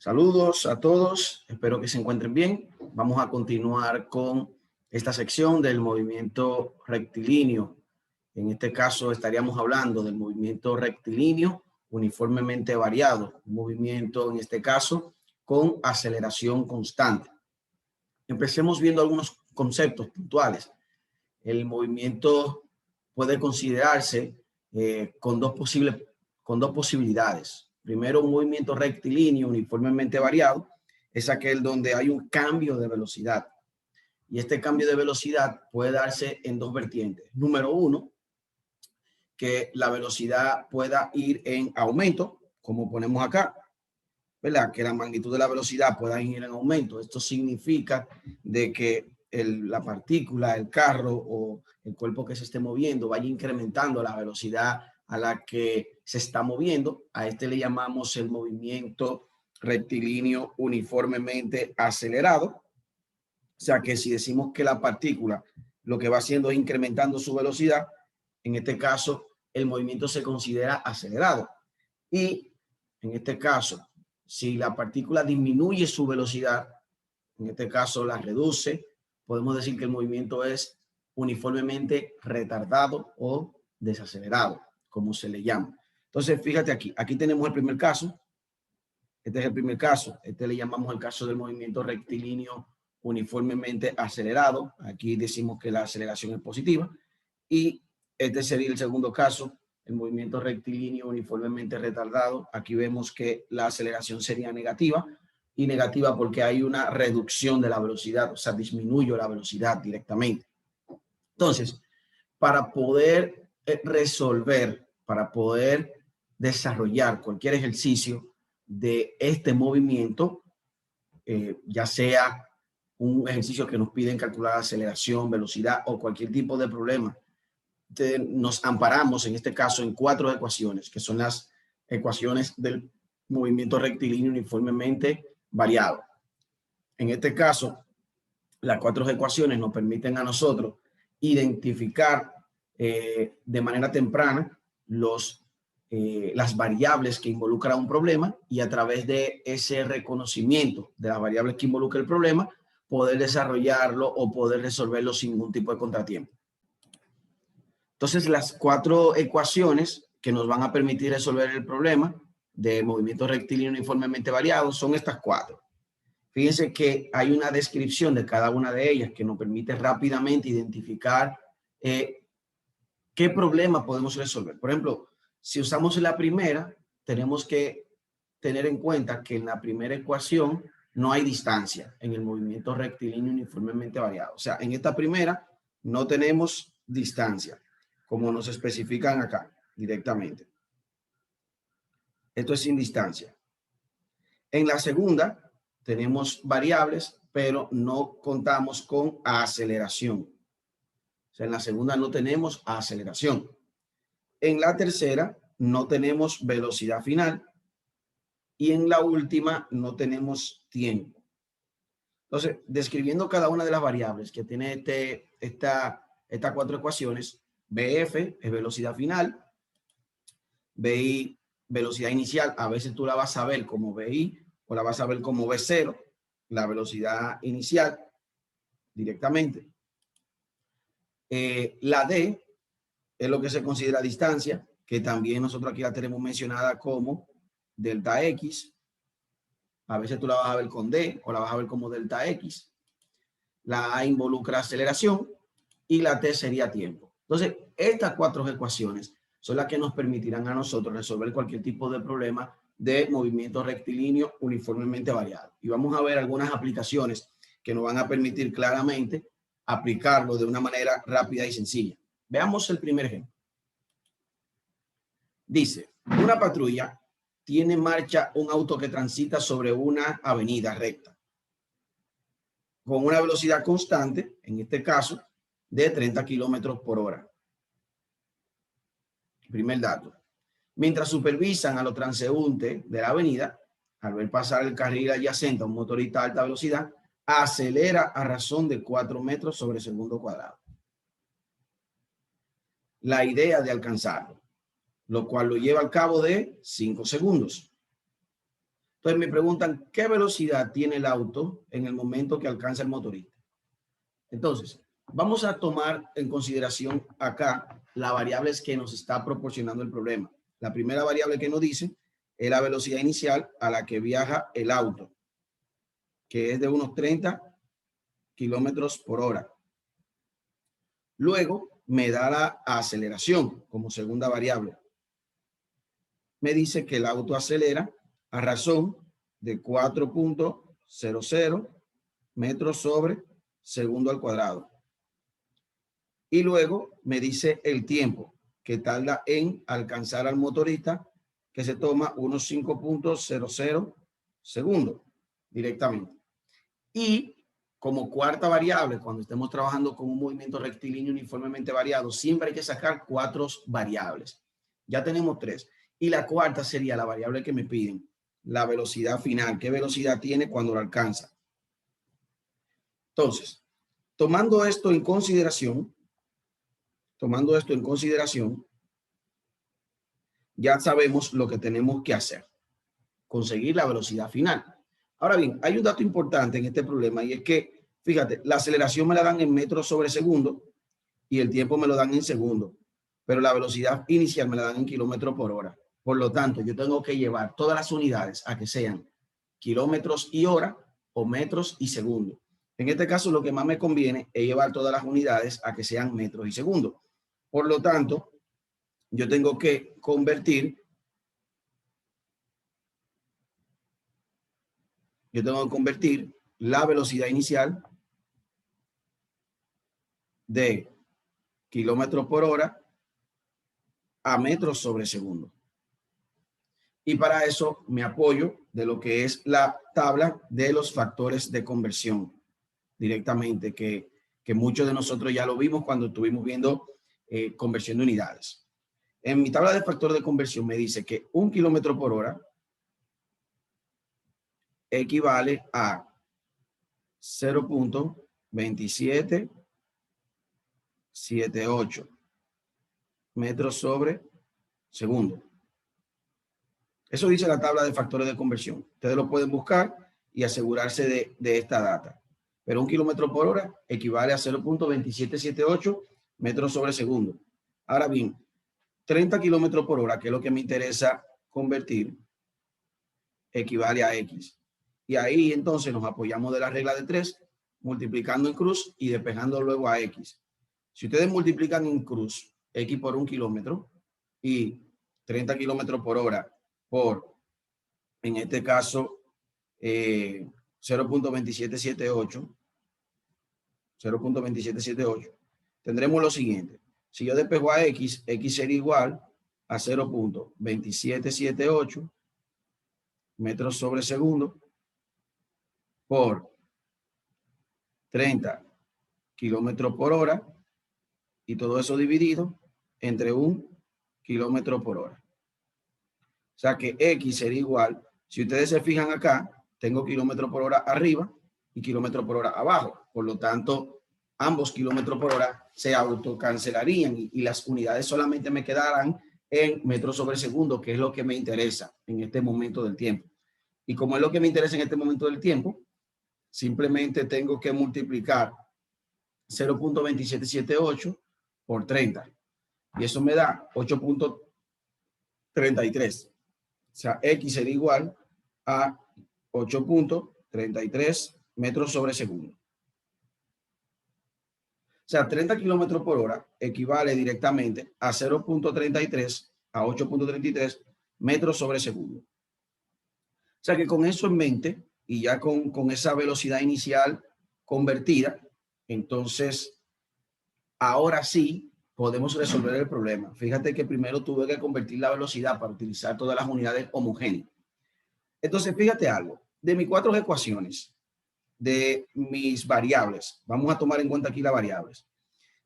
Saludos a todos, espero que se encuentren bien. Vamos a continuar con esta sección del movimiento rectilíneo. En este caso estaríamos hablando del movimiento rectilíneo uniformemente variado, un movimiento en este caso con aceleración constante. Empecemos viendo algunos conceptos puntuales. El movimiento puede considerarse con dos posibilidades. Primero, un movimiento rectilíneo uniformemente variado es aquel donde hay un cambio de velocidad. Y este cambio de velocidad puede darse en dos vertientes. Número uno, que la velocidad pueda ir en aumento, como ponemos acá, ¿verdad? Que la magnitud de la velocidad pueda ir en aumento. Esto significa de que la partícula, el carro o el cuerpo que se esté moviendo vaya incrementando la velocidad a la que se está moviendo. A este le llamamos el movimiento rectilíneo uniformemente acelerado. O sea que si decimos que la partícula lo que va haciendo es incrementando su velocidad, en este caso el movimiento se considera acelerado. Y en este caso, si la partícula disminuye su velocidad, en este caso la reduce, podemos decir que el movimiento es uniformemente retardado o desacelerado, como se le llama. Entonces, fíjate aquí tenemos el primer caso. Este es el primer caso. Este le llamamos el caso del movimiento rectilíneo uniformemente acelerado. Aquí decimos que la aceleración es positiva. Y este sería el segundo caso, el movimiento rectilíneo uniformemente retardado. Aquí vemos que la aceleración sería negativa, y negativa porque hay una reducción de la velocidad, o sea, disminuyo la velocidad directamente. Entonces, para poder resolver, para poder desarrollar cualquier ejercicio de este movimiento, ya sea un ejercicio que nos piden calcular aceleración, velocidad o cualquier tipo de problema, nos amparamos en este caso en cuatro ecuaciones, que son las ecuaciones del movimiento rectilíneo uniformemente variado. En este caso, las cuatro ecuaciones nos permiten a nosotros identificar de manera temprana las variables que involucran un problema, y a través de ese reconocimiento de las variables que involucra el problema, poder desarrollarlo o poder resolverlo sin ningún tipo de contratiempo. Entonces, las cuatro ecuaciones que nos van a permitir resolver el problema de movimiento rectilíneo uniformemente variado son estas cuatro. Fíjense que hay una descripción de cada una de ellas que nos permite rápidamente identificar qué problema podemos resolver. Por ejemplo, si usamos la primera, tenemos que tener en cuenta que en la primera ecuación no hay distancia en el movimiento rectilíneo uniformemente variado. O sea, en esta primera no tenemos distancia, como nos especifican acá directamente. Esto es sin distancia. En la segunda tenemos variables, pero no contamos con aceleración. O sea, en la segunda no tenemos aceleración. En la tercera no tenemos velocidad final. Y en la última no tenemos tiempo. Entonces, describiendo cada una de las variables que tiene estas cuatro ecuaciones, BF es velocidad final, BI velocidad inicial, a veces tú la vas a ver como BI o la vas a ver como B0, la velocidad inicial directamente. La D es lo que se considera distancia, que también nosotros aquí la tenemos mencionada como delta X. A veces tú la vas a ver con D o la vas a ver como delta X. La A involucra aceleración y la T sería tiempo. Entonces, estas cuatro ecuaciones son las que nos permitirán a nosotros resolver cualquier tipo de problema de movimiento rectilíneo uniformemente variado. Y vamos a ver algunas aplicaciones que nos van a permitir claramente aplicarlo de una manera rápida y sencilla. Veamos el primer ejemplo. Dice, una patrulla tiene en marcha un auto que transita sobre una avenida recta con una velocidad constante, en este caso, de 30 kilómetros por hora. Primer dato. Mientras supervisan a los transeúntes de la avenida, al ver pasar el carril adyacente a un motorista a alta velocidad, acelera a razón de 4 metros sobre segundo cuadrado. La idea de alcanzarlo, lo cual lo lleva al cabo de 5 segundos. Entonces me preguntan, ¿qué velocidad tiene el auto en el momento que alcanza el motorista? Entonces, vamos a tomar en consideración acá la variable que nos está proporcionando el problema. La primera variable que nos dice es la velocidad inicial a la que viaja el auto, que es de unos 30 kilómetros por hora. Luego me da la aceleración como segunda variable. Me dice que el auto acelera a razón de 4.00 metros sobre segundo al cuadrado. Y luego me dice el tiempo que tarda en alcanzar al motorista, que se toma unos 5.00 segundos directamente. Y como cuarta variable, cuando estemos trabajando con un movimiento rectilíneo uniformemente variado, siempre hay que sacar 4 variables. Ya tenemos 3. Y la cuarta sería la variable que me piden, la velocidad final. ¿Qué velocidad tiene cuando lo alcanza? Entonces, tomando esto en consideración, ya sabemos lo que tenemos que hacer, conseguir la velocidad final. Ahora bien, hay un dato importante en este problema y es que, fíjate, la aceleración me la dan en metros sobre segundo y el tiempo me lo dan en segundo, pero la velocidad inicial me la dan en kilómetros por hora. Por lo tanto, yo tengo que llevar todas las unidades a que sean kilómetros y hora o metros y segundo. En este caso, lo que más me conviene es llevar todas las unidades a que sean metros y segundo. Por lo tanto, yo tengo que convertir la velocidad inicial de kilómetros por hora a metros sobre segundo. Y para eso me apoyo de lo que es la tabla de los factores de conversión directamente, que muchos de nosotros ya lo vimos cuando estuvimos viendo conversión de unidades. En mi tabla de factor de conversión me dice que 1 kilómetro por hora equivale a 0.2778 metros sobre segundo. Eso dice la tabla de factores de conversión. Ustedes lo pueden buscar y asegurarse de esta data. Pero 1 kilómetro por hora equivale a 0.2778 metros sobre segundo. Ahora bien, 30 kilómetros por hora, que es lo que me interesa convertir, equivale a X. Y ahí entonces nos apoyamos de la regla de 3, multiplicando en cruz y despejando luego a X. Si ustedes multiplican en cruz X por 1 kilómetro y 30 kilómetros por hora por, en este caso, 0.2778, tendremos lo siguiente. Si yo despejo a X, X sería igual a 0.2778 metros sobre segundo por 30 kilómetros por hora y todo eso dividido entre 1 kilómetro por hora. O sea que X sería igual, si ustedes se fijan acá, tengo kilómetros por hora arriba y kilómetros por hora abajo. Por lo tanto, ambos kilómetros por hora se autocancelarían y las unidades solamente me quedarán en metros sobre segundo, que es lo que me interesa en este momento del tiempo. Y como es lo que me interesa en este momento del tiempo, simplemente tengo que multiplicar 0.2778 por 30. Y eso me da 8.33. O sea, X sería igual a 8.33 metros sobre segundo. O sea, 30 kilómetros por hora equivale directamente a 0.33 a 8.33 metros sobre segundo. O sea que con eso en mente y ya con esa velocidad inicial convertida, entonces ahora sí podemos resolver el problema. Fíjate que primero tuve que convertir la velocidad para utilizar todas las unidades homogéneas. Entonces, fíjate algo. De mis 4 ecuaciones, de mis variables, vamos a tomar en cuenta aquí las variables.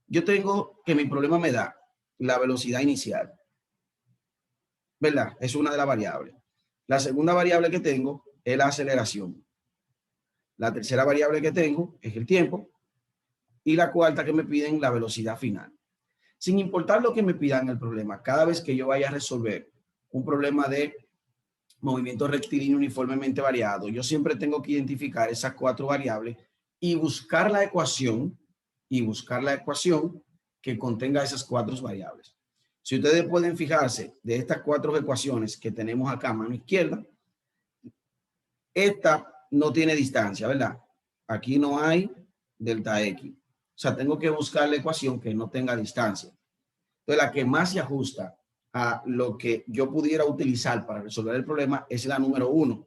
Yo tengo que mi problema me da la velocidad inicial, ¿verdad? Es una de las variables. La segunda variable que tengo es la aceleración. La tercera variable que tengo es el tiempo. Y la cuarta que me piden, la velocidad final. Sin importar lo que me pidan el problema, cada vez que yo vaya a resolver un problema de movimiento rectilíneo uniformemente variado, yo siempre tengo que identificar esas 4 variables y buscar la ecuación que contenga esas 4 variables. Si ustedes pueden fijarse de estas 4 ecuaciones que tenemos acá a mano izquierda, esta no tiene distancia, ¿verdad? Aquí no hay delta X. O sea, tengo que buscar la ecuación que no tenga distancia. Entonces, la que más se ajusta a lo que yo pudiera utilizar para resolver el problema es la número 1.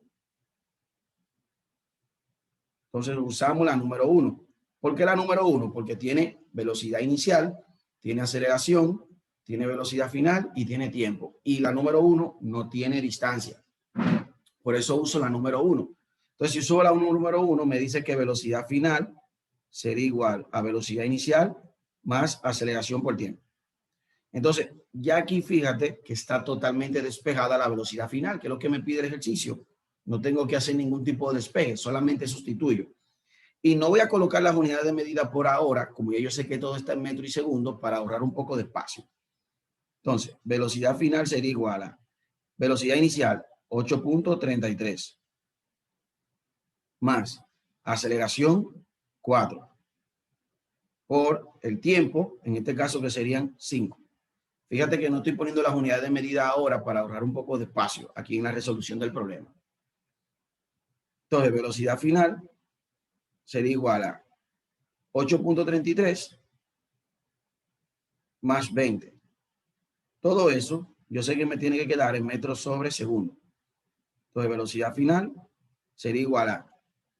Entonces, usamos la número 1. ¿Por qué la número 1? Porque tiene velocidad inicial, tiene aceleración, tiene velocidad final y tiene tiempo. Y la número 1 no tiene distancia. Por eso uso la número 1. Entonces, si uso la número 1, me dice que velocidad final sería igual a velocidad inicial más aceleración por tiempo. Entonces, ya aquí fíjate que está totalmente despejada la velocidad final, que es lo que me pide el ejercicio. No tengo que hacer ningún tipo de despeje, solamente sustituyo. Y no voy a colocar las unidades de medida por ahora, como ya yo sé que todo está en metro y segundo, para ahorrar un poco de espacio. Entonces, velocidad final sería igual a velocidad inicial, 8.33, más aceleración, 4, por el tiempo, en este caso que serían 5. Fíjate que no estoy poniendo las unidades de medida ahora para ahorrar un poco de espacio aquí en la resolución del problema. Entonces, velocidad final sería igual a 8.33 más 20. Todo eso, yo sé que me tiene que quedar en metros sobre segundo. Entonces, velocidad final sería igual a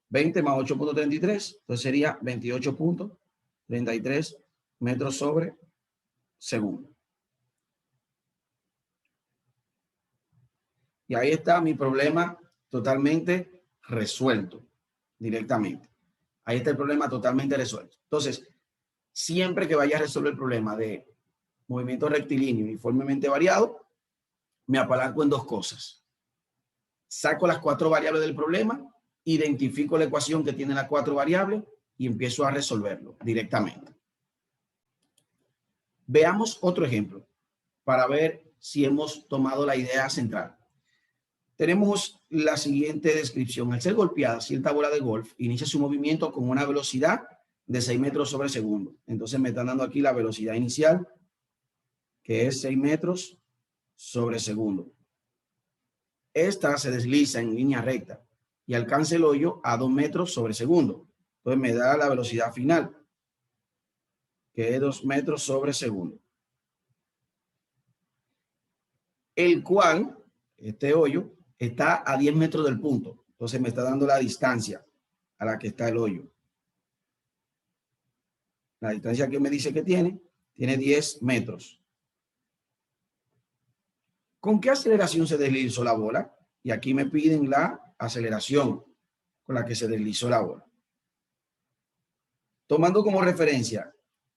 20 más 8.33. Entonces, sería 28.33 metros sobre segundo. Y ahí está mi problema totalmente resuelto directamente. Ahí está el problema totalmente resuelto. Entonces, siempre que vaya a resolver el problema de movimiento rectilíneo uniformemente variado, me apalanco en 2 cosas. Saco las 4 variables del problema, identifico la ecuación que tiene las 4 variables y empiezo a resolverlo directamente. Veamos otro ejemplo para ver si hemos tomado la idea central. Tenemos la siguiente descripción. Al ser golpeada cierta bola de golf, inicia su movimiento con una velocidad de 6 metros sobre segundo. Entonces me están dando aquí la velocidad inicial, que es 6 metros sobre segundo. Esta se desliza en línea recta y alcanza el hoyo a 2 metros sobre segundo. Entonces me da la velocidad final, que es 2 metros sobre segundo. El cual, este hoyo, está a 10 metros del punto. Entonces me está dando la distancia a la que está el hoyo. La distancia que me dice que tiene 10 metros. ¿Con qué aceleración se deslizó la bola? Y aquí me piden la aceleración con la que se deslizó la bola. Tomando como referencia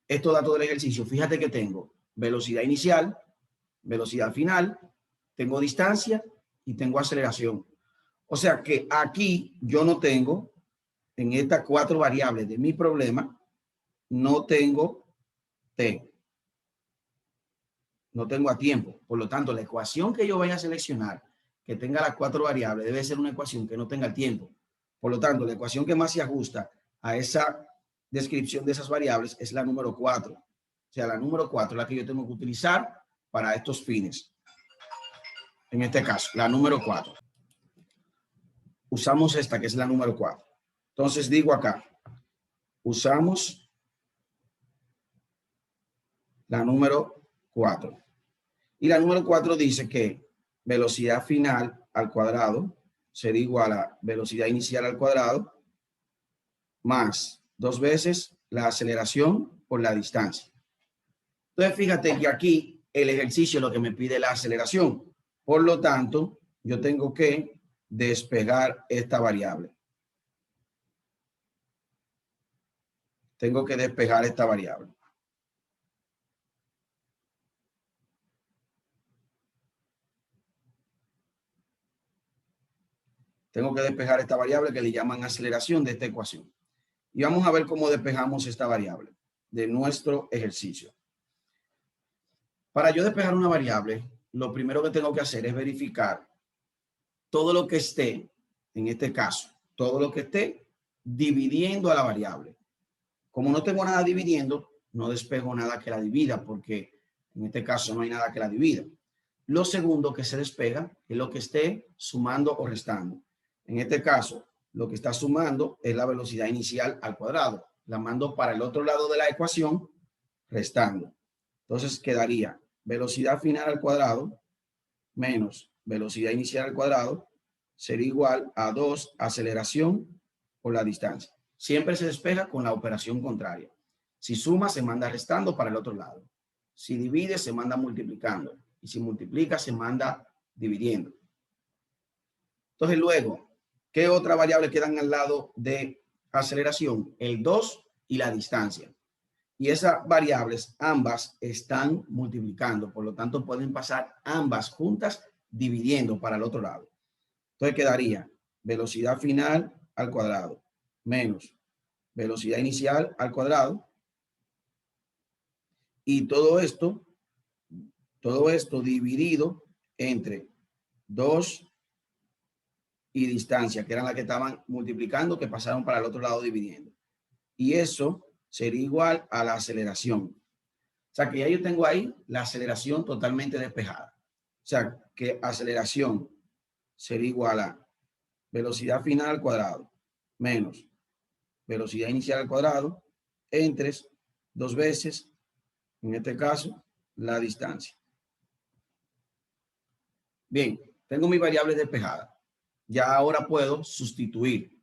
estos datos del ejercicio, fíjate que tengo velocidad inicial, velocidad final, tengo distancia y tengo aceleración. O sea que aquí yo no tengo, en estas 4 variables de mi problema, no tengo T. No tengo a tiempo. Por lo tanto, la ecuación que yo vaya a seleccionar, que tenga las 4 variables, debe ser una ecuación que no tenga el tiempo. Por lo tanto, la ecuación que más se ajusta a esa descripción de esas variables es la número 4. O sea, la número 4 es la que yo tengo que utilizar para estos fines. En este caso, la número 4. Usamos esta, que es la número 4. Entonces, digo acá, usamos la número 4. Y la número 4 dice que velocidad final al cuadrado sería igual a velocidad inicial al cuadrado más 2 veces la aceleración por la distancia. Entonces, fíjate que aquí el ejercicio es lo que me pide la aceleración. Por lo tanto, yo tengo que despegar esta variable. Tengo que despejar esta variable. Tengo que despejar esta variable que le llaman aceleración de esta ecuación. Y vamos a ver cómo despejamos esta variable de nuestro ejercicio. Para yo despejar una variable, lo primero que tengo que hacer es verificar todo lo que esté, en este caso, todo lo que esté dividiendo a la variable. Como no tengo nada dividiendo, no despego nada que la divida, porque en este caso no hay nada que la divida. Lo segundo que se despega es lo que esté sumando o restando. En este caso, lo que está sumando es la velocidad inicial al cuadrado. La mando para el otro lado de la ecuación, restando. Entonces quedaría velocidad final al cuadrado menos velocidad inicial al cuadrado sería igual a 2 aceleración por la distancia. Siempre se despeja con la operación contraria. Si suma, se manda restando para el otro lado. Si divide, se manda multiplicando. Y si multiplica, se manda dividiendo. Entonces, luego, ¿qué otra variable quedan al lado de aceleración? El 2 y la distancia. Y esas variables, ambas están multiplicando. Por lo tanto, pueden pasar ambas juntas dividiendo para el otro lado. Entonces, quedaría velocidad final al cuadrado menos velocidad inicial al cuadrado. Y todo esto dividido entre 2 y distancia, que eran las que estaban multiplicando, que pasaron para el otro lado dividiendo. Y eso sería igual a la aceleración. O sea, que ya yo tengo ahí la aceleración totalmente despejada. O sea, que aceleración sería igual a velocidad final al cuadrado menos velocidad inicial al cuadrado entre 2 veces, en este caso, la distancia. Bien, tengo mi variable despejada. Ya ahora puedo sustituir.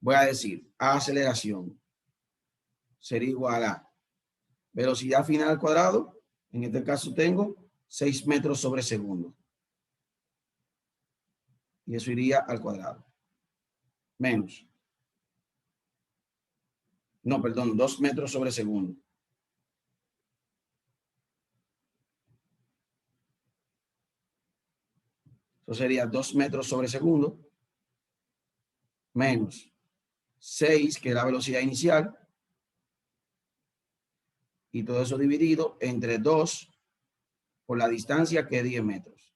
Voy a decir aceleración sería igual a velocidad final al cuadrado. En este caso tengo 6 metros sobre segundo. Y eso iría al cuadrado. Menos. No, perdón, 2 metros sobre segundo. Eso sería 2 metros sobre segundo. Menos 6, que es la velocidad inicial. Y todo eso dividido entre 2 por la distancia, que es 10 metros.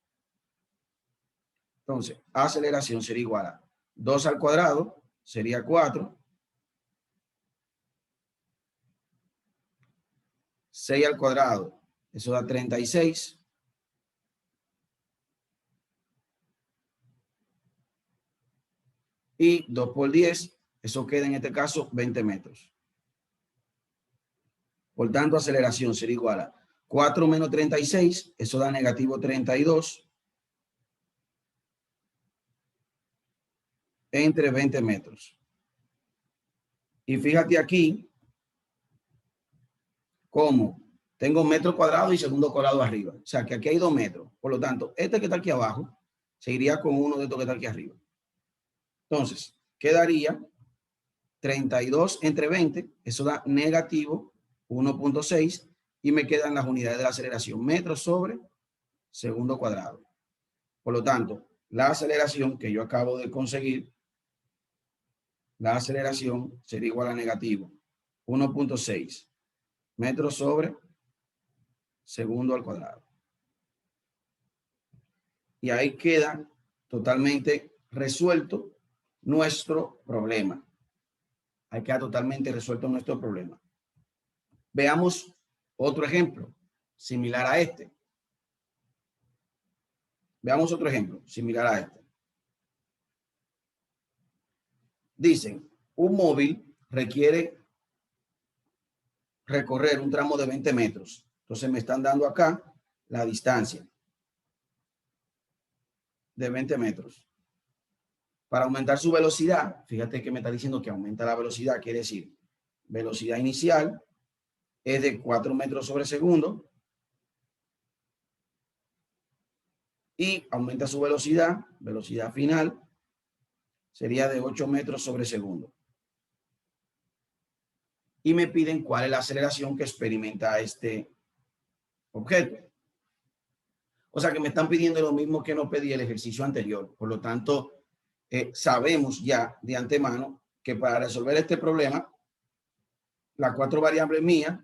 Entonces, aceleración sería igual a 2 al cuadrado, sería 4. 6 al cuadrado, eso da 36. Y 2 por 10, eso queda en este caso 20 metros. Por tanto, aceleración sería igual a 4 menos 36, eso da negativo 32 entre 20 metros. Y fíjate aquí cómo tengo metro cuadrado y segundo cuadrado arriba. O sea, que aquí hay 2 metros. Por lo tanto, este que está aquí abajo se iría con uno de estos que está aquí arriba. Entonces, quedaría 32 entre 20, eso da negativo 1.6 y me quedan las unidades de la aceleración, metros sobre segundo cuadrado. Por lo tanto, la aceleración que yo acabo de conseguir, la aceleración sería igual a negativo 1.6 metros sobre segundo al cuadrado. Y ahí queda totalmente resuelto nuestro problema. Ahí queda totalmente resuelto nuestro problema. Veamos otro ejemplo similar a este. Veamos otro ejemplo similar a este. Dicen, un móvil requiere recorrer un tramo de 20 metros. Entonces me están dando acá la distancia de 20 metros. Para aumentar su velocidad, fíjate que me está diciendo que aumenta la velocidad, quiere decir, velocidad inicial es de 4 metros sobre segundo y aumenta su velocidad, velocidad final, sería de 8 metros sobre segundo. Y me piden cuál es la aceleración que experimenta este objeto. O sea que me están pidiendo lo mismo que nos pedí el ejercicio anterior. Por lo tanto, sabemos ya de antemano que para resolver este problema, las 4 variables mías,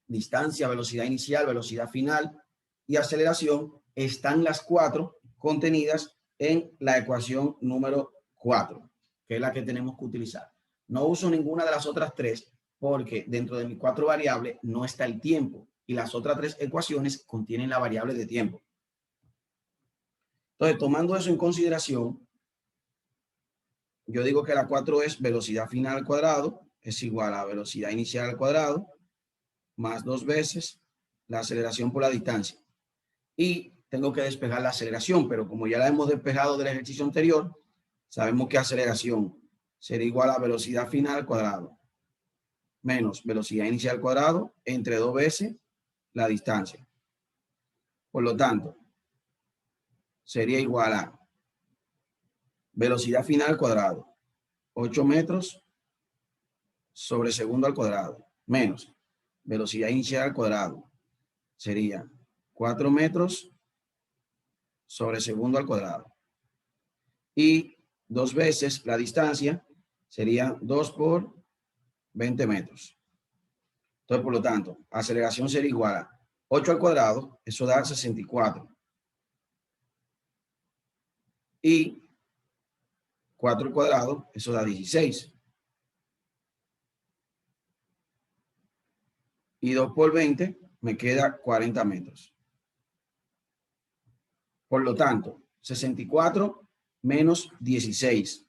distancia, velocidad inicial, velocidad final y aceleración, están las 4 contenidas en la ecuación número 4, que es la que tenemos que utilizar. No uso ninguna de las otras tres porque dentro de mis 4 variables no está el tiempo y las otras 3 ecuaciones contienen la variable de tiempo. Entonces, tomando eso en consideración, yo digo que la 4 es velocidad final al cuadrado es igual a velocidad inicial al cuadrado más 2 veces la aceleración por la distancia. Y tengo que despejar la aceleración, pero como ya la hemos despejado del ejercicio anterior, sabemos que aceleración será igual a velocidad final al cuadrado menos velocidad inicial al cuadrado entre 2 veces la distancia. Por lo tanto, sería igual a velocidad final al cuadrado, 8 metros sobre segundo al cuadrado, menos velocidad inicial al cuadrado, sería 4 metros sobre segundo al cuadrado. Y 2 veces la distancia sería 2 por 20 metros. Entonces, por lo tanto, aceleración sería igual a 8 al cuadrado, eso da 64. Y 4 al cuadrado, eso da 16. Y 2 por 20 me queda 40 metros. Por lo tanto, 64 menos 16.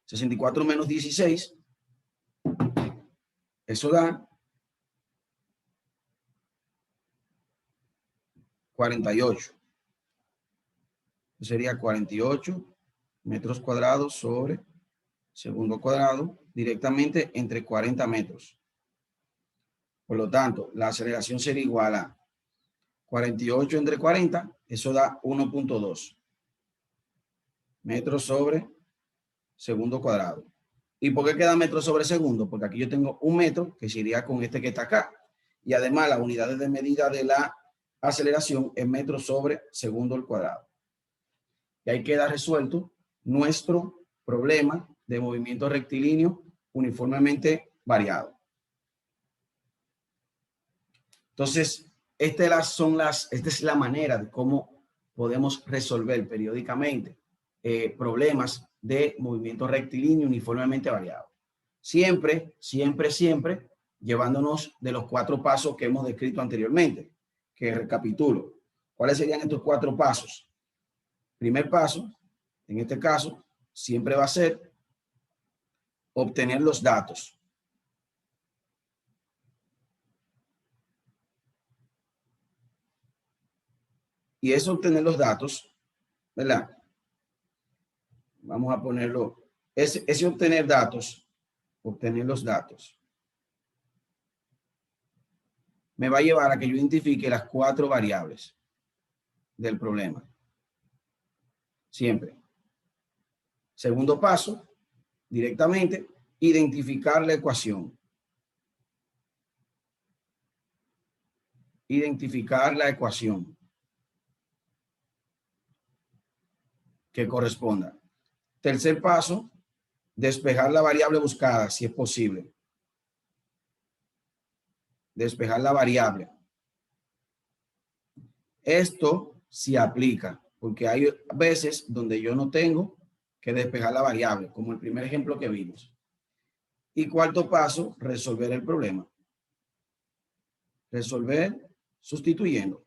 64 menos 16, eso da 48. Sería 48 metros cuadrados sobre segundo cuadrado, directamente entre 40 metros. Por lo tanto, la aceleración sería igual a 48 entre 40, eso da 1.2 metros sobre segundo cuadrado. ¿Y por qué queda metros sobre segundo? Porque aquí yo tengo 1 metro que sería con este que está acá. Y además las unidades de medida de la aceleración es metros sobre segundo al cuadrado. Y ahí queda resuelto nuestro problema de movimiento rectilíneo uniformemente variado. Entonces, esta es la manera de cómo podemos resolver periódicamente problemas de movimiento rectilíneo uniformemente variado. Siempre, siempre, siempre llevándonos de los 4 pasos que hemos descrito anteriormente, que recapitulo. ¿Cuáles serían estos 4 pasos? Primer paso, en este caso, siempre va a ser obtener los datos. Y es obtener los datos, ¿verdad? Vamos a ponerlo, ese obtener los datos, me va a llevar a que yo identifique las 4 variables del problema. Siempre. Segundo paso, directamente, identificar la ecuación. Identificar la ecuación que corresponda. Tercer paso, despejar la variable buscada, si es posible. Despejar la variable. Esto se aplica, porque hay veces donde yo no tengo que despejar la variable, como el primer ejemplo que vimos. Y cuarto paso, resolver el problema. Resolver sustituyendo.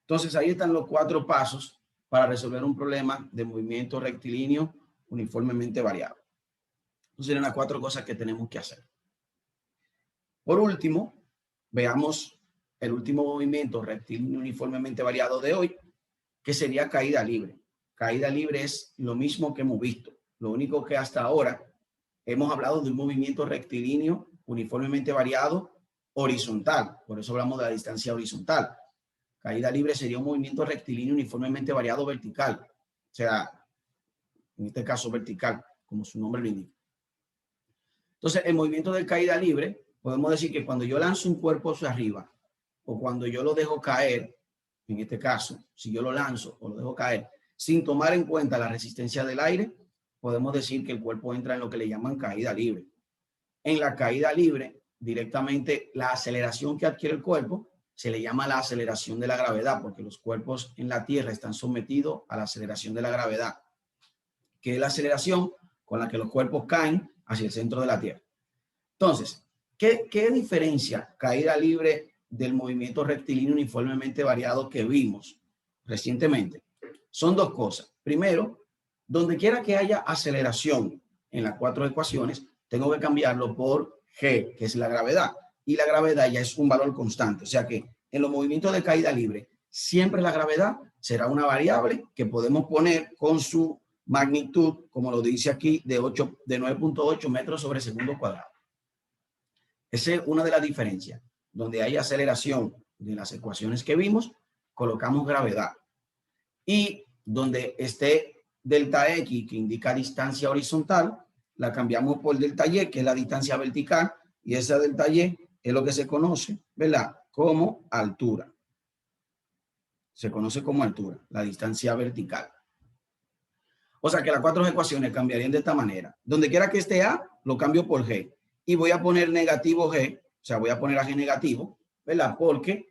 Entonces, ahí están los 4 pasos para resolver un problema de movimiento rectilíneo uniformemente variado. Entonces, serían las 4 cosas que tenemos que hacer. Por último, veamos el último movimiento rectilíneo uniformemente variado de hoy, que sería caída libre. Caída libre es lo mismo que hemos visto. Lo único que hasta ahora hemos hablado de un movimiento rectilíneo uniformemente variado horizontal. Por eso hablamos de la distancia horizontal. Caída libre sería un movimiento rectilíneo uniformemente variado vertical. O sea, en este caso vertical, como su nombre lo indica. Entonces, el movimiento de caída libre, podemos decir que cuando yo lanzo un cuerpo hacia arriba o cuando yo lo dejo caer, en este caso, si yo lo lanzo o lo dejo caer sin tomar en cuenta la resistencia del aire, podemos decir que el cuerpo entra en lo que le llaman caída libre. En la caída libre, directamente la aceleración que adquiere el cuerpo se le llama la aceleración de la gravedad, porque los cuerpos en la Tierra están sometidos a la aceleración de la gravedad, que es la aceleración con la que los cuerpos caen hacia el centro de la Tierra. Entonces, ¿qué diferencia caída libre del movimiento rectilíneo uniformemente variado que vimos recientemente? Son dos cosas. Primero, donde quiera que haya aceleración en las cuatro ecuaciones, tengo que cambiarlo por G, que es la gravedad. Y la gravedad ya es un valor constante. O sea que en los movimientos de caída libre, siempre la gravedad será una variable que podemos poner con su magnitud, como lo dice aquí, de 9.8 metros sobre segundo cuadrado. Esa es una de las diferencias. Donde hay aceleración de las ecuaciones que vimos, colocamos gravedad. Y donde esté delta X, que indica distancia horizontal, la cambiamos por delta Y, que es la distancia vertical, y esa delta Y es lo que se conoce, ¿verdad?, como altura. Se conoce como altura, la distancia vertical. O sea que las cuatro ecuaciones cambiarían de esta manera. Donde quiera que esté A, lo cambio por G. Y voy a poner negativo G, o sea, voy a poner a G negativo, ¿verdad? Porque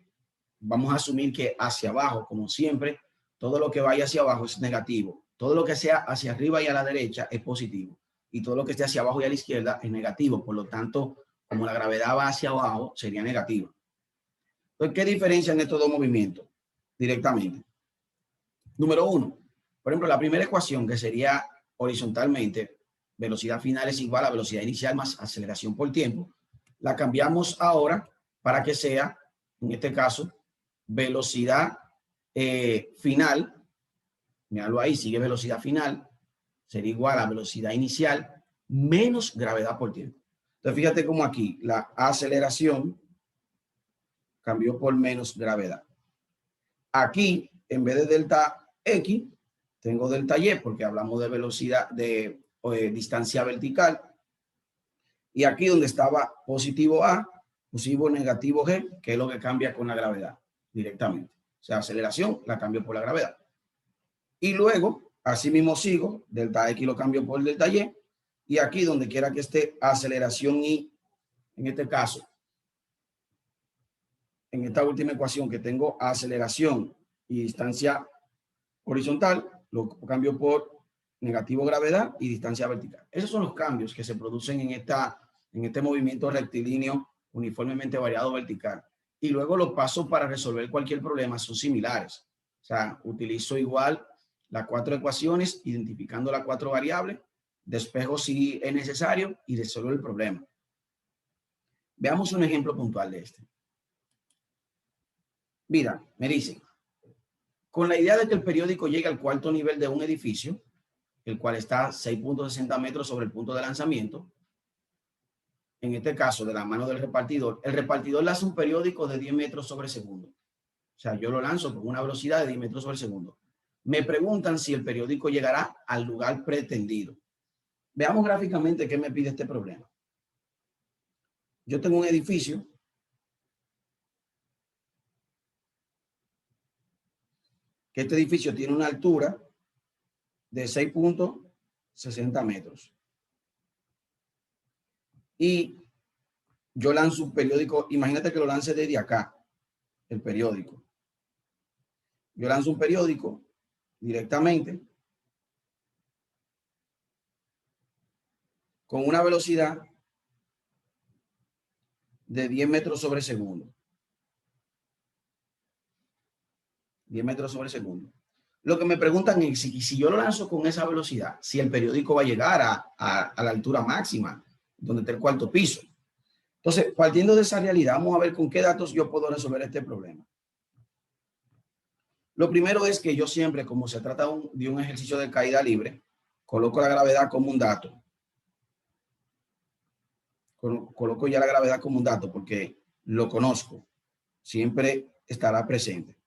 vamos a asumir que hacia abajo, como siempre, todo lo que vaya hacia abajo es negativo. Todo lo que sea hacia arriba y a la derecha es positivo. Y todo lo que esté hacia abajo y a la izquierda es negativo. Por lo tanto, como la gravedad va hacia abajo, sería negativa. Entonces, ¿qué diferencian estos dos movimientos directamente? Número uno, por ejemplo, la primera ecuación, que sería horizontalmente, velocidad final es igual a velocidad inicial más aceleración por tiempo, la cambiamos ahora para que sea, en este caso, velocidad final, míralo ahí, sigue velocidad final, sería igual a velocidad inicial menos gravedad por tiempo. Entonces, fíjate cómo aquí la aceleración cambió por menos gravedad. Aquí, en vez de delta X, tengo delta Y, porque hablamos de velocidad, de distancia vertical. Y aquí donde estaba positivo A, pusimos negativo G, que es lo que cambia con la gravedad directamente. O sea, aceleración la cambio por la gravedad. Y luego, así mismo sigo, delta X lo cambio por delta Y. Y aquí donde quiera que esté aceleración y, en este caso, en esta última ecuación que tengo aceleración y distancia horizontal, lo cambio por negativo gravedad y distancia vertical. Esos son los cambios que se producen en este movimiento rectilíneo uniformemente variado vertical. Y luego los pasos para resolver cualquier problema son similares. O sea, utilizo igual las cuatro ecuaciones, identificando las cuatro variables, despejo si es necesario y resuelvo el problema. Veamos un ejemplo puntual de este. Mira, me dicen, con la idea de que el periódico llegue al cuarto nivel de un edificio, el cual está a 6.60 metros sobre el punto de lanzamiento, en este caso de la mano del repartidor, el repartidor lanza un periódico de 10 metros sobre segundo. O sea, yo lo lanzo con una velocidad de 10 metros sobre segundo. Me preguntan si el periódico llegará al lugar pretendido. Veamos gráficamente qué me pide este problema. Yo tengo un edificio que este edificio tiene una altura de 6.60 metros. Y yo lanzo un periódico, imagínate que lo lance desde acá, el periódico. Yo lanzo un periódico directamente con una velocidad de 10 metros sobre segundo. 10 metros sobre segundo. Lo que me preguntan es si yo lo lanzo con esa velocidad, si el periódico va a llegar a la altura máxima, donde está el cuarto piso. Entonces, partiendo de esa realidad, vamos a ver con qué datos yo puedo resolver este problema. Lo primero es que yo siempre, como se trata de un ejercicio de caída libre, coloco la gravedad como un dato. Coloco ya la gravedad como un dato porque lo conozco. Siempre estará presente.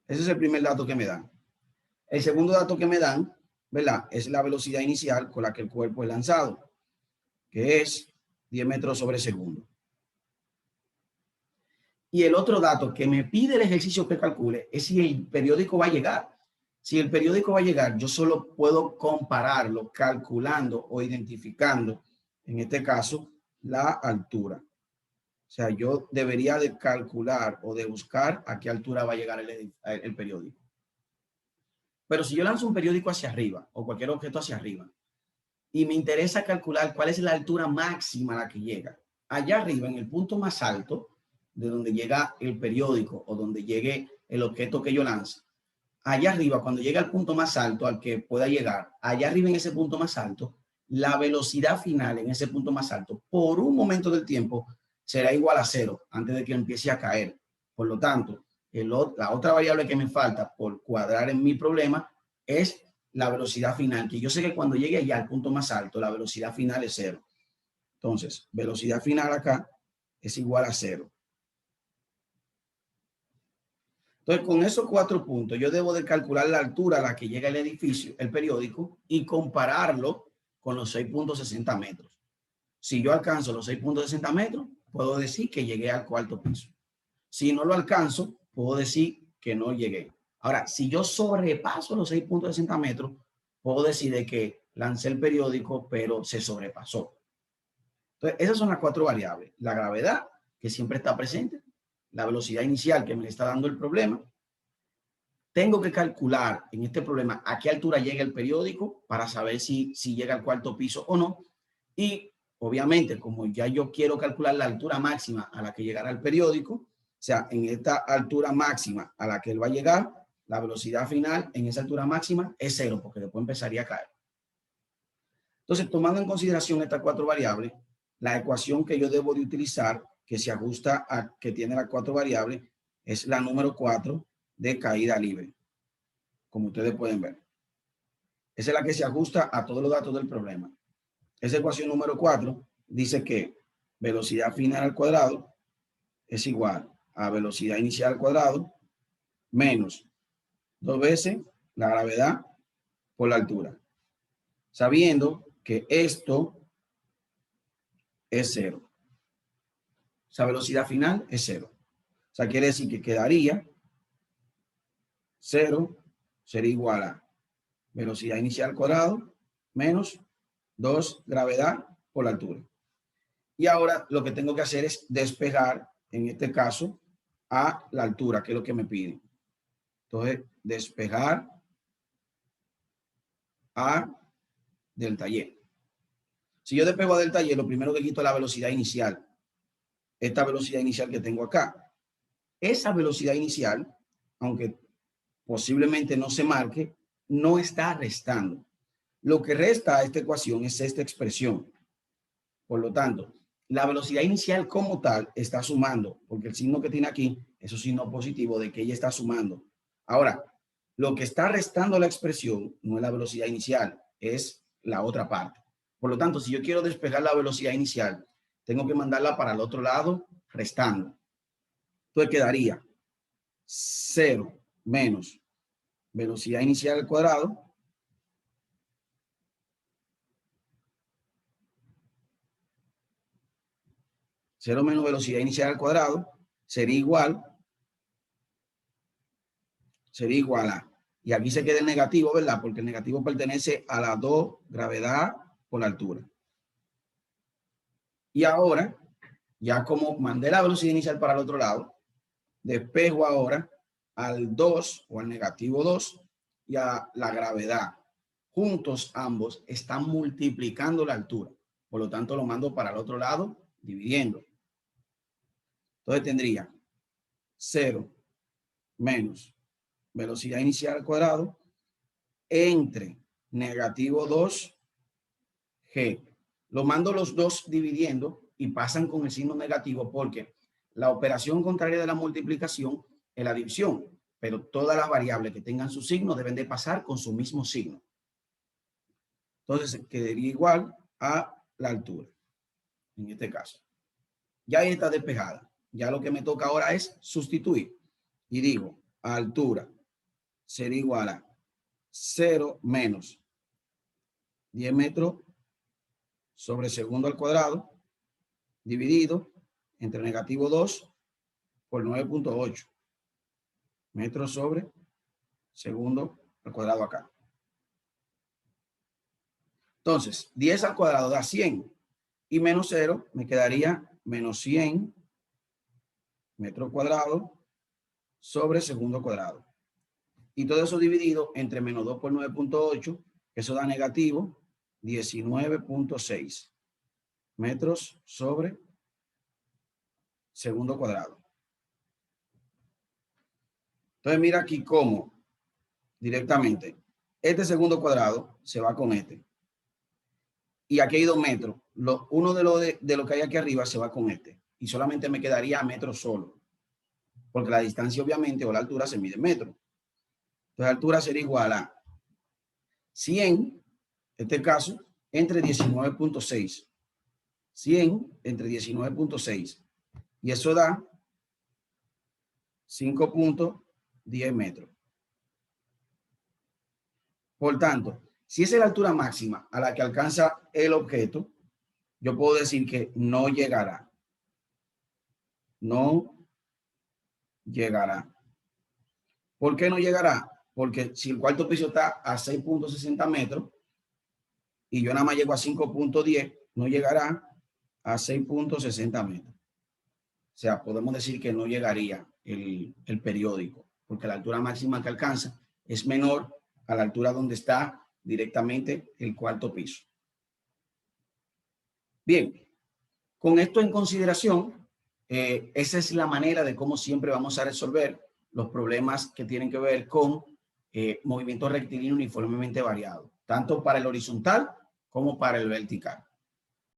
Ese es el primer dato que me dan. El segundo dato que me dan, ¿verdad?, es la velocidad inicial con la que el cuerpo es lanzado, que es 10 metros sobre segundo. Y el otro dato que me pide el ejercicio que calcule es si el periódico va a llegar. Si el periódico va a llegar, yo solo puedo compararlo calculando o identificando, en este caso, la altura. O sea, yo debería de calcular o de buscar a qué altura va a llegar el periódico. Pero si yo lanzo un periódico hacia arriba o cualquier objeto hacia arriba y me interesa calcular cuál es la altura máxima a la que llega, allá arriba, en el punto más alto de donde llega el periódico o donde llegue el objeto que yo lance, allá arriba, cuando llega al punto más alto al que pueda llegar, allá arriba en ese punto más alto, la velocidad final en ese punto más alto, por un momento del tiempo, será igual a cero antes de que empiece a caer. Por lo tanto, la otra variable que me falta por cuadrar en mi problema es la velocidad final, que yo sé que cuando llegue allá al punto más alto, la velocidad final es cero. Entonces, velocidad final acá es igual a cero. Entonces, con esos 4 puntos, yo debo de calcular la altura a la que llega el edificio, el periódico, y compararlo con los 6.60 metros. Si yo alcanzo los 6.60 metros, puedo decir que llegué al 4.º piso. Si no lo alcanzo, puedo decir que no llegué. Ahora, si yo sobrepaso los 6.60 metros, puedo decir de que lancé el periódico, pero se sobrepasó. Entonces, esas son las 4 variables. La gravedad, que siempre está presente, la velocidad inicial que me está dando el problema. Tengo que calcular en este problema a qué altura llega el periódico para saber si llega al 4.º piso o no. Y obviamente, como ya yo quiero calcular la altura máxima a la que llegará el periódico, o sea, en esta altura máxima a la que él va a llegar, la velocidad final en esa altura máxima es cero, porque después empezaría a caer. Entonces, tomando en consideración estas 4 variables, la ecuación que yo debo de utilizar, que se ajusta a que tiene las 4 variables, es la número 4 de caída libre, como ustedes pueden ver. Esa es la que se ajusta a todos los datos del problema. Esa ecuación número 4 dice que velocidad final al cuadrado es igual a velocidad inicial al cuadrado menos 2 veces la gravedad por la altura, sabiendo que esto es cero. Esa velocidad final es cero. O sea, quiere decir que quedaría 0 sería igual a velocidad inicial al cuadrado menos 2 gravedad por la altura. Y ahora lo que tengo que hacer es despejar, en este caso, a la altura, que es lo que me piden. Entonces, despejar a delta Y. Si yo despego a delta Y, lo primero que quito es la velocidad inicial. Esta velocidad inicial que tengo acá. Esa velocidad inicial, aunque posiblemente no se marque, no está restando. Lo que resta a esta ecuación es esta expresión. Por lo tanto, la velocidad inicial como tal está sumando, porque el signo que tiene aquí es un signo positivo de que ella está sumando. Ahora, lo que está restando la expresión no es la velocidad inicial, es la otra parte. Por lo tanto, si yo quiero despejar la velocidad inicial, tengo que mandarla para el otro lado restando. Entonces quedaría 0 menos velocidad inicial al cuadrado menos velocidad inicial al cuadrado sería igual a, y aquí se queda el negativo, ¿verdad? Porque el negativo pertenece a la 2 gravedad por la altura. Y ahora, ya como mandé la velocidad inicial para el otro lado, despejo ahora al 2 o al negativo 2 y a la gravedad. Juntos ambos están multiplicando la altura. Por lo tanto, lo mando para el otro lado, dividiendo. Entonces tendría 0 menos velocidad inicial al cuadrado entre negativo 2g. Lo mando los dos dividiendo y pasan con el signo negativo porque la operación contraria de la multiplicación es la división, pero todas las variables que tengan su signo deben de pasar con su mismo signo. Entonces quedaría igual a la altura, en este caso. Ya ahí está despejada. Ya lo que me toca ahora es sustituir. Y digo, altura sería igual a 0 menos 10 metros sobre segundo al cuadrado, dividido entre negativo 2 por 9.8 metros sobre segundo al cuadrado acá. Entonces, 10 al cuadrado da 100 y menos 0 me quedaría menos 100 metros cuadrados sobre segundo cuadrado. Y todo eso dividido entre menos 2 por 9.8, eso da negativo 19.6 metros sobre segundo cuadrado. Entonces mira aquí cómo directamente este segundo cuadrado se va con este. Y aquí hay 2 metros. Uno de lo que hay aquí arriba se va con este. Y solamente me quedaría a metros solo. Porque la distancia obviamente o la altura se mide en metros. Entonces la altura sería igual a 100, en este caso, entre 19.6. 100 entre 19.6. Y eso da 5.10 metros. Por tanto, si esa es la altura máxima a la que alcanza el objeto, yo puedo decir que no llegará. No llegará. ¿Por qué no llegará? Porque si el cuarto piso está a 6.60 metros y yo nada más llego a 5.10, no llegará a 6.60 metros. O sea, podemos decir que no llegaría el periódico, porque la altura máxima que alcanza es menor a la altura donde está directamente el cuarto piso. Bien, con esto en consideración, esa es la manera de cómo siempre vamos a resolver los problemas que tienen que ver con movimiento rectilíneo uniformemente variado, tanto para el horizontal como para el vertical.